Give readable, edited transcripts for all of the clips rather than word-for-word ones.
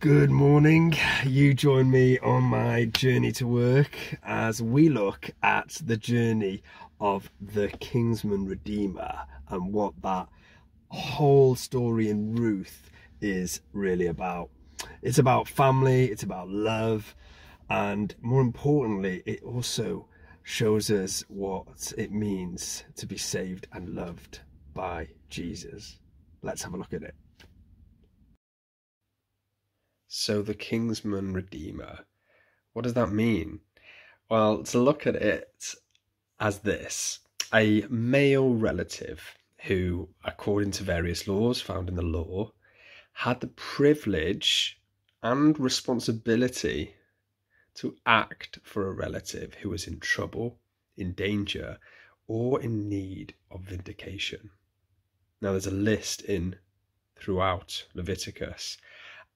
Good morning. You join me on my journey to work as we look at the journey of the Kinsman Redeemer and what that whole story in Ruth is really about. It's about family, it's about love, and more importantly, it also shows us what it means to be saved and loved by Jesus. Let's have a look at it. So the Kinsman Redeemer, what does that mean? Well, to look at it as this, a male relative who, according to various laws found in the law, had the privilege and responsibility to act for a relative who was in trouble, in danger, or in need of vindication. Now there's a list throughout Leviticus,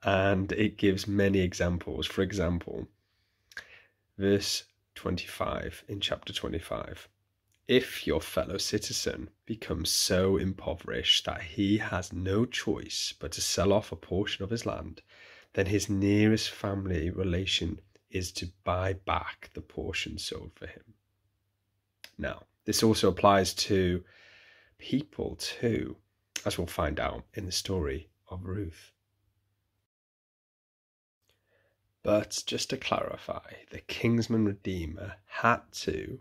and it gives many examples. For example, verse 25 in chapter 25. If your fellow citizen becomes so impoverished that he has no choice but to sell off a portion of his land, then his nearest family relation is to buy back the portion sold for him. Now, this also applies to people too, as we'll find out in the story of Ruth. But just to clarify, the Kinsman Redeemer had to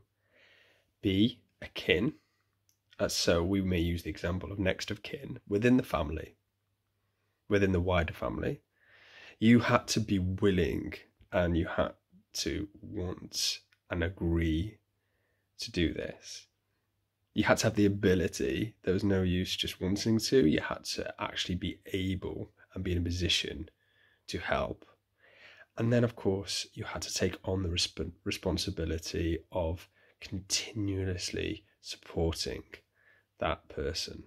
be a kin, so we may use the example of next of kin within the family, within the wider family. You had to be willing and you had to want and agree to do this. You had to have the ability. There was no use just wanting to. You had to actually be able and be in a position to help. And then, of course, you had to take on the responsibility of continuously supporting that person.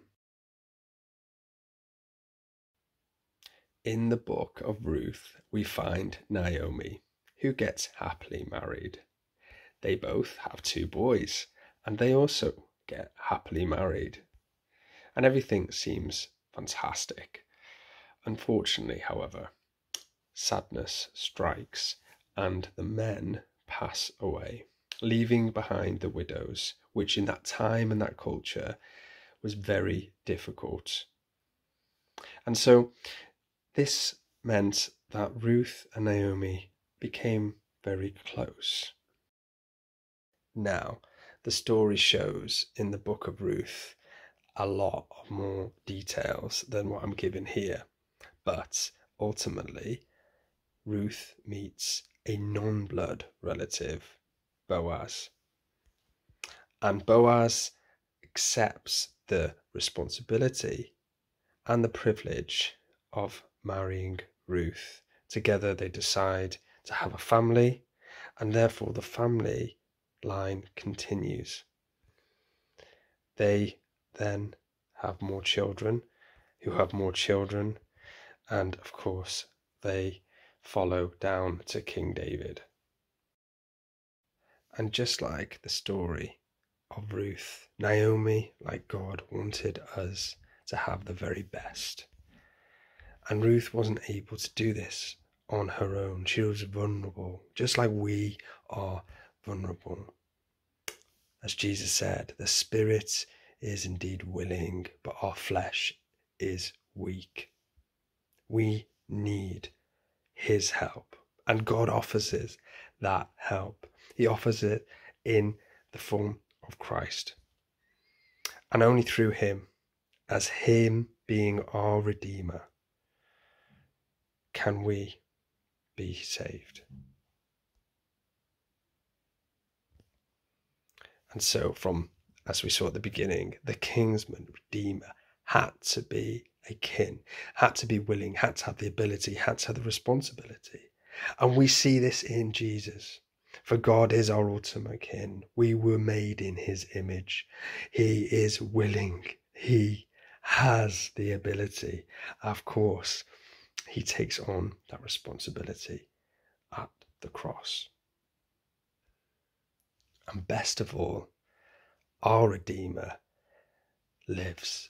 In the book of Ruth, we find Naomi, who gets happily married. They both have 2 boys, and they also get happily married. And everything seems fantastic. Unfortunately, however, sadness strikes and the men pass away, leaving behind the widows, which in that time and that culture was very difficult. And so this meant that Ruth and Naomi became very close. Now, the story shows in the book of Ruth a lot of more details than what I'm given here, but ultimately Ruth meets a non-blood relative, Boaz. And Boaz accepts the responsibility and the privilege of marrying Ruth. Together they decide to have a family, and therefore the family line continues. They then have more children, who have more children, and of course they follow down to King David. And just like the story of Ruth, Naomi, like God, wanted us to have the very best. And Ruth wasn't able to do this on her own. She was vulnerable, just like we are vulnerable. As Jesus said, the spirit is indeed willing, but our flesh is weak. We need His help, and God offers us that help. He offers it in the form of Christ, and only through Him, as Him being our Redeemer, can we be saved. And so, as we saw at the beginning, the Kinsman Redeemer had to be a kin, had to be willing, had to have the ability, had to have the responsibility. And we see this in Jesus. For God is our ultimate kin. We were made in His image. He is willing. He has the ability. Of course, He takes on that responsibility at the cross. And best of all, our Redeemer lives